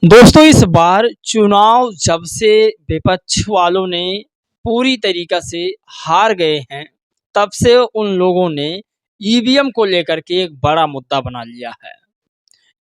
दोस्तों इस बार चुनाव जब से विपक्ष वालों ने पूरी तरीक़ा से हार गए हैं, तब से उन लोगों ने ईवीएम को लेकर के एक बड़ा मुद्दा बना लिया है।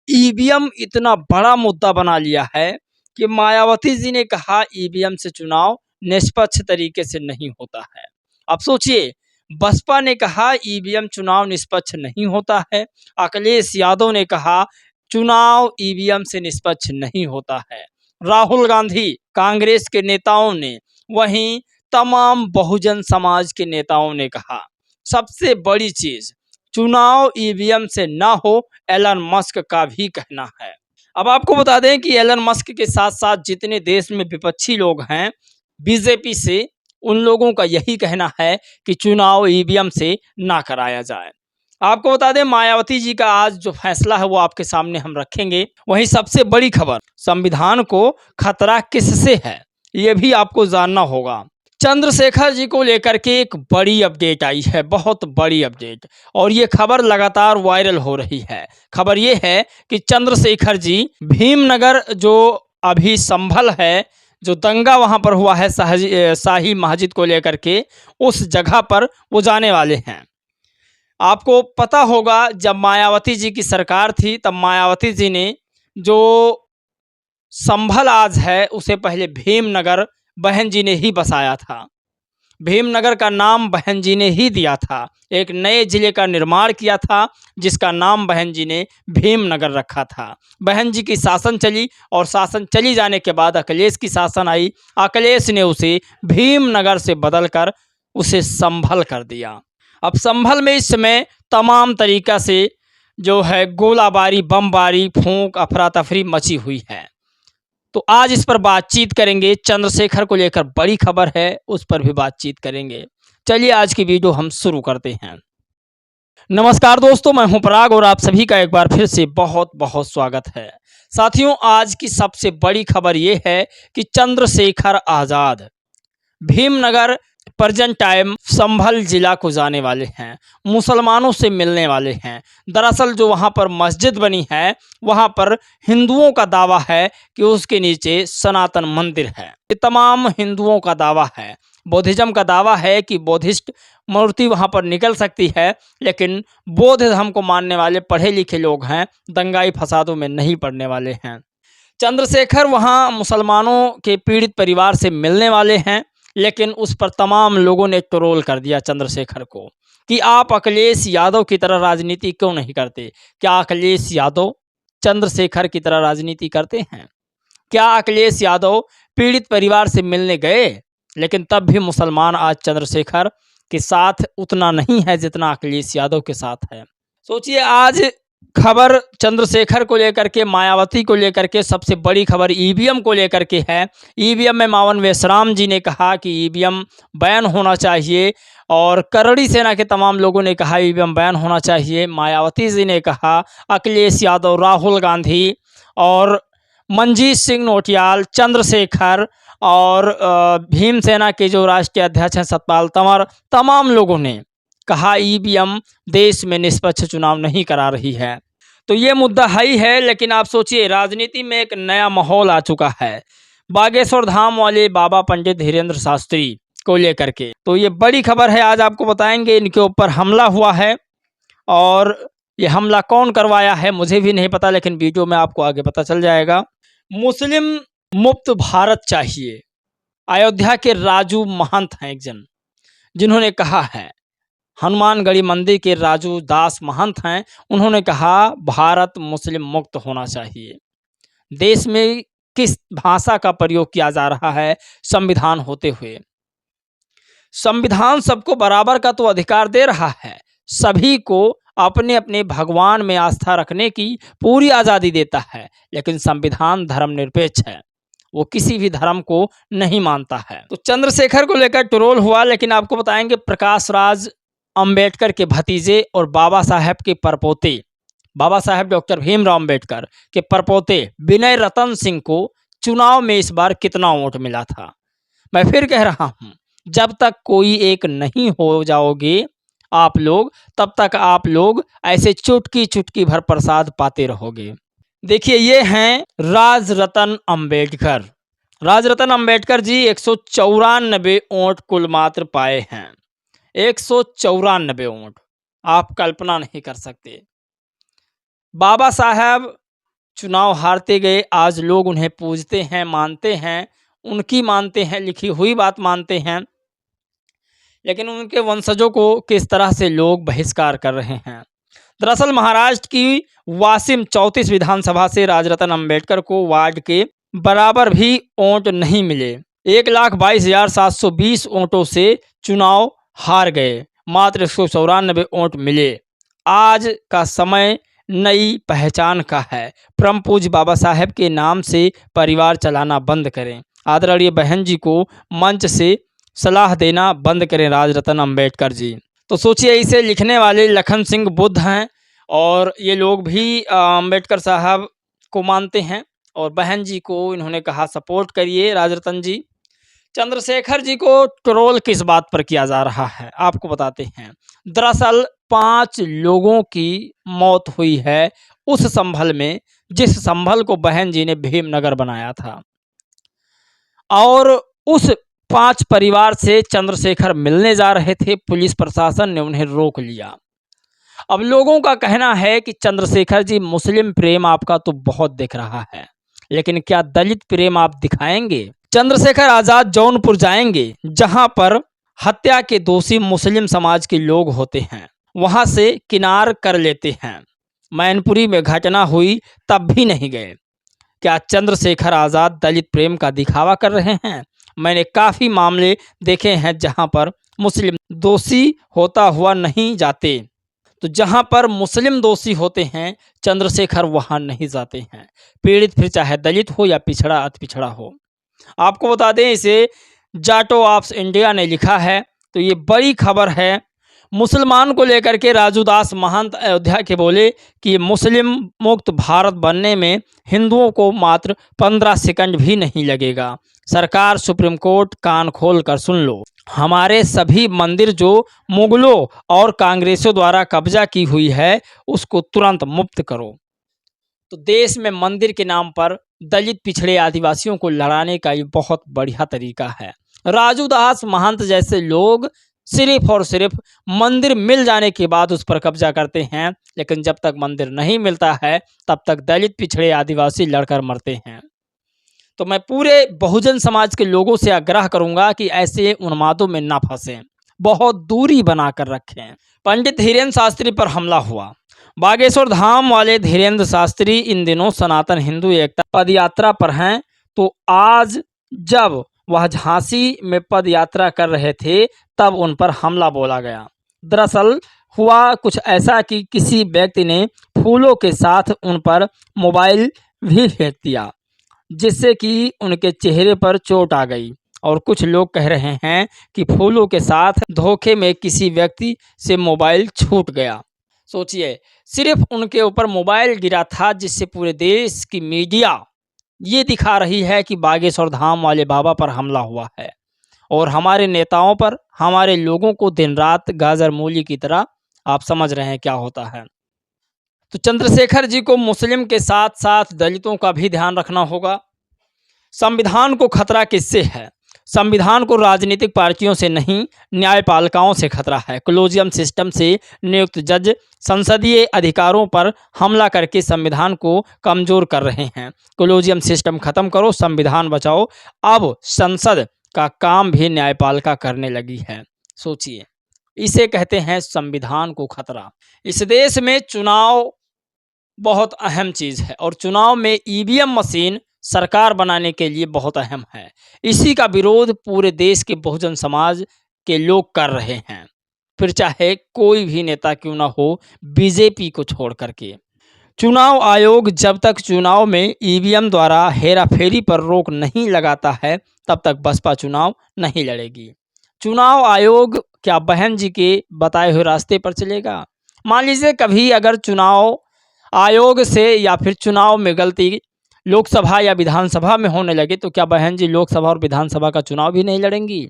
ईवीएम इतना बड़ा मुद्दा बना लिया है कि मायावती जी ने कहा ईवीएम से चुनाव निष्पक्ष तरीके से नहीं होता है। अब सोचिए, बसपा ने कहा ईवीएम चुनाव निष्पक्ष नहीं होता है, अखिलेश यादव ने कहा चुनाव ईवीएम से निष्पक्ष नहीं होता है, राहुल गांधी कांग्रेस के नेताओं ने, वहीं तमाम बहुजन समाज के नेताओं ने कहा सबसे बड़ी चीज चुनाव ईवीएम से ना हो, एलन मस्क का भी कहना है। अब आपको बता दें कि एलन मस्क के साथ साथ जितने देश में विपक्षी लोग हैं बीजेपी से, उन लोगों का यही कहना है कि चुनाव ईवीएम से ना कराया जाए। आपको बता दें मायावती जी का आज जो फैसला है वो आपके सामने हम रखेंगे। वहीं सबसे बड़ी खबर, संविधान को खतरा किससे है ये भी आपको जानना होगा। चंद्रशेखर जी को लेकर के एक बड़ी अपडेट आई है, बहुत बड़ी अपडेट, और ये खबर लगातार वायरल हो रही है। खबर ये है कि चंद्रशेखर जी भीमनगर जो अभी संभल है, जो दंगा वहां पर हुआ है शाही मस्जिद को लेकर के, उस जगह पर वो जाने वाले हैं। आपको पता होगा जब मायावती जी की सरकार थी तब मायावती जी ने जो संभल आज है उसे पहले भीमनगर बहन जी ने ही बसाया था। भीमनगर का नाम बहन जी ने ही दिया था। एक नए जिले का निर्माण किया था जिसका नाम बहन जी ने भीमनगर रखा था। बहन जी की शासन चली और शासन चली जाने के बाद अखिलेश की शासन आई। अखिलेश ने उसे भीमनगर से बदलकर उसे संभल कर दिया। अब संभल में इस समय तमाम तरीक़ा से जो है गोलाबारी, बमबारी, फूंक, अफरा तफरी मची हुई है। तो आज इस पर बातचीत करेंगे। चंद्रशेखर को लेकर बड़ी खबर है, उस पर भी बातचीत करेंगे। चलिए आज की वीडियो हम शुरू करते हैं। नमस्कार दोस्तों, मैं हूं पराग और आप सभी का एक बार फिर से बहुत बहुत स्वागत है। साथियों, आज की सबसे बड़ी खबर यह है कि चंद्रशेखर आज़ाद भीमनगर प्रेजेंट टाइम संभल जिला को जाने वाले हैं, मुसलमानों से मिलने वाले हैं। दरअसल जो वहां पर मस्जिद बनी है वहां पर हिंदुओं का दावा है कि उसके नीचे सनातन मंदिर है। ये तमाम हिंदुओं का दावा है। बौद्धिज्म का दावा है कि बौद्धिस्ट मूर्ति वहां पर निकल सकती है, लेकिन बौद्ध धर्म को मानने वाले पढ़े लिखे लोग हैं, दंगाई फसादों में नहीं पड़ने वाले हैं। चंद्रशेखर वहां मुसलमानों के पीड़ित परिवार से मिलने वाले हैं, लेकिन उस पर तमाम लोगों ने ट्रोल कर दिया चंद्रशेखर को कि आप अखिलेश यादव की तरह राजनीति क्यों नहीं करते। क्या अखिलेश यादव चंद्रशेखर की तरह राजनीति करते हैं? क्या अखिलेश यादव पीड़ित परिवार से मिलने गए, लेकिन तब भी मुसलमान आज चंद्रशेखर के साथ उतना नहीं है जितना अखिलेश यादव के साथ है। सोचिए, आज खबर चंद्रशेखर को लेकर के, मायावती को लेकर के, सबसे बड़ी खबर ईवीएम को लेकर के है। ईवीएम में मावन वेशराम जी ने कहा कि ईवीएम बैन होना चाहिए और करड़ी सेना के तमाम लोगों ने कहा ईवीएम बैन होना चाहिए। मायावती जी ने कहा, अखिलेश यादव, राहुल गांधी और मनजीत सिंह नौटियाल, चंद्रशेखर और भीमसेना के जो राष्ट्रीय अध्यक्ष हैं सतपाल तंवर, तमाम लोगों ने कहा ईवीएम देश में निष्पक्ष चुनाव नहीं करा रही है। तो ये मुद्दा ही है, लेकिन आप सोचिए राजनीति में एक नया माहौल आ चुका है बागेश्वर धाम वाले बाबा पंडित धीरेन्द्र शास्त्री को लेकर के। तो ये बड़ी खबर है, आज आपको बताएंगे। इनके ऊपर हमला हुआ है और ये हमला कौन करवाया है मुझे भी नहीं पता, लेकिन वीडियो में आपको आगे पता चल जाएगा। मुस्लिम मुक्त भारत चाहिए, अयोध्या के राजू महंत हैं एक जन, जिन्होंने कहा है। हनुमानगढ़ी मंदिर के राजू दास महंत हैं, उन्होंने कहा भारत मुस्लिम मुक्त होना चाहिए। देश में किस भाषा का प्रयोग किया जा रहा है संविधान होते हुए? संविधान सबको बराबर का तो अधिकार दे रहा है, सभी को अपने अपने भगवान में आस्था रखने की पूरी आज़ादी देता है, लेकिन संविधान धर्मनिरपेक्ष है, वो किसी भी धर्म को नहीं मानता है। तो चंद्रशेखर को लेकर ट्रोल हुआ, लेकिन आपको बताएंगे प्रकाश राज अंबेडकर के भतीजे और बाबा साहेब के परपोते, बाबा साहेब डॉक्टर भीमराव अंबेडकर के परपोते विनय रतन सिंह को चुनाव में इस बार कितना वोट मिला था। मैं फिर कह रहा हूं, जब तक कोई एक नहीं हो जाओगे आप लोग, तब तक आप लोग ऐसे चुटकी चुटकी भर प्रसाद पाते रहोगे। देखिए ये हैं राजरतन अंबेडकर। राजरतन अंबेडकर जी 194 वोट कुल मात्र पाए हैं। 194 वोट, आप कल्पना नहीं कर सकते। बाबा साहब चुनाव हारते गए, आज लोग उन्हें पूजते हैं, मानते हैं, उनकी मानते हैं, लिखी हुई बात मानते हैं, लेकिन उनके वंशजों को किस तरह से लोग बहिष्कार कर रहे हैं। दरअसल महाराष्ट्र की वाशिम 34 विधानसभा से राजरतन अंबेडकर को वार्ड के बराबर भी वोट नहीं मिले। 1,22,720 वोटों से चुनाव हार गए, मात्र 194 वोट मिले। आज का समय नई पहचान का है। परम पूज्य बाबा साहेब के नाम से परिवार चलाना बंद करें। आदरणीय बहन जी को मंच से सलाह देना बंद करें राजरतन अंबेडकर जी। तो सोचिए, इसे लिखने वाले लखन सिंह बुद्ध हैं और ये लोग भी अंबेडकर साहब को मानते हैं और बहन जी को इन्होंने कहा सपोर्ट करिए राजरतन जी। चंद्रशेखर जी को ट्रोल किस बात पर किया जा रहा है, आपको बताते हैं। दरअसल 5 लोगों की मौत हुई है उस संभल में, जिस संभल को बहन जी ने भीमनगर बनाया था, और उस 5 परिवार से चंद्रशेखर मिलने जा रहे थे। पुलिस प्रशासन ने उन्हें रोक लिया। अब लोगों का कहना है कि चंद्रशेखर जी, मुस्लिम प्रेम आपका तो बहुत दिख रहा है, लेकिन क्या दलित प्रेम आप दिखाएंगे? चंद्रशेखर आजाद जौनपुर जाएंगे, जहां पर हत्या के दोषी मुस्लिम समाज के लोग होते हैं, वहां से किनार कर लेते हैं। मैनपुरी में घटना हुई तब भी नहीं गए। क्या चंद्रशेखर आजाद दलित प्रेम का दिखावा कर रहे हैं? मैंने काफ़ी मामले देखे हैं जहां पर मुस्लिम दोषी होता हुआ नहीं जाते, तो जहां पर मुस्लिम दोषी होते हैं चंद्रशेखर वहां नहीं जाते हैं। पीड़ित फिर चाहे दलित हो या पिछड़ा अति पिछड़ा हो। आपको बता दें, इसे जाटो ऑफ इंडिया ने लिखा है, तो ये बड़ी खबर है। मुसलमान को लेकर के राजूदास महंत अयोध्या के बोले कि मुस्लिम मुक्त भारत बनने में हिंदुओं को मात्र 15 सेकंड भी नहीं लगेगा। सरकार, सुप्रीम कोर्ट, कान खोल कर सुन लो। हमारे सभी मंदिर जो मुगलों और कांग्रेसों द्वारा कब्जा की हुई है, उसको तुरंत मुक्त करो। तो देश में मंदिर के नाम पर दलित, पिछड़े, आदिवासियों को लड़ाने का ये बहुत बढ़िया तरीका है। राजूदास महंत जैसे लोग सिर्फ और सिर्फ मंदिर मिल जाने के बाद उस पर कब्जा करते हैं, लेकिन जब तक मंदिर नहीं मिलता है तब तक दलित, पिछड़े, आदिवासी लड़कर मरते हैं। तो मैं पूरे बहुजन समाज के लोगों से आग्रह करूंगा कि ऐसे उन्मादों में ना फंसें, बहुत दूरी बनाकर रखें। पंडित धीरेन्द्र शास्त्री पर हमला हुआ। बागेश्वर धाम वाले धीरेन्द्र शास्त्री इन दिनों सनातन हिंदू एकता पद यात्रा पर हैं। तो आज जब वह झांसी में पद यात्रा कर रहे थे, तब उन पर हमला बोला गया। दरअसल हुआ कुछ ऐसा कि किसी व्यक्ति ने फूलों के साथ उन पर मोबाइल भी फेंक दिया, जिससे कि उनके चेहरे पर चोट आ गई। और कुछ लोग कह रहे हैं कि फूलों के साथ धोखे में किसी व्यक्ति से मोबाइल छूट गया। सोचिए, सिर्फ उनके ऊपर मोबाइल गिरा था, जिससे पूरे देश की मीडिया ये दिखा रही है कि बागेश्वर धाम वाले बाबा पर हमला हुआ है, और हमारे नेताओं पर, हमारे लोगों को दिन रात गाजर मूली की तरह, आप समझ रहे हैं क्या होता है। तो चंद्रशेखर जी को मुस्लिम के साथ साथ दलितों का भी ध्यान रखना होगा। संविधान को खतरा किससे है? संविधान को राजनीतिक पार्टियों से नहीं, न्यायपालिकाओं से खतरा है। कॉलेजियम सिस्टम से नियुक्त जज संसदीय अधिकारों पर हमला करके संविधान को कमजोर कर रहे हैं। कॉलेजियम सिस्टम खत्म करो, संविधान बचाओ। अब संसद का काम भी न्यायपालिका करने लगी है। सोचिए, इसे कहते हैं संविधान को खतरा। इस देश में चुनाव बहुत अहम चीज़ है, और चुनाव में ईवीएम मशीन सरकार बनाने के लिए बहुत अहम है। इसी का विरोध पूरे देश के बहुजन समाज के लोग कर रहे हैं, फिर चाहे कोई भी नेता क्यों ना हो, बीजेपी को छोड़ करके। चुनाव आयोग जब तक चुनाव में ईवीएम द्वारा हेराफेरी पर रोक नहीं लगाता है, तब तक बसपा चुनाव नहीं लड़ेगी। चुनाव आयोग क्या बहन जी के बताए हुए रास्ते पर चलेगा? मान लीजिए कभी अगर चुनाव आयोग से या फिर चुनाव में गलती लोकसभा या विधानसभा में होने लगे, तो क्या बहन जी लोकसभा और विधानसभा का चुनाव भी नहीं लड़ेंगी?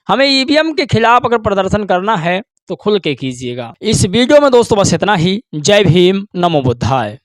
हमें ईवीएम के खिलाफ अगर प्रदर्शन करना है तो खुल के कीजिएगा। इस वीडियो में दोस्तों बस इतना ही। जय भीम, नमो बुद्धाय।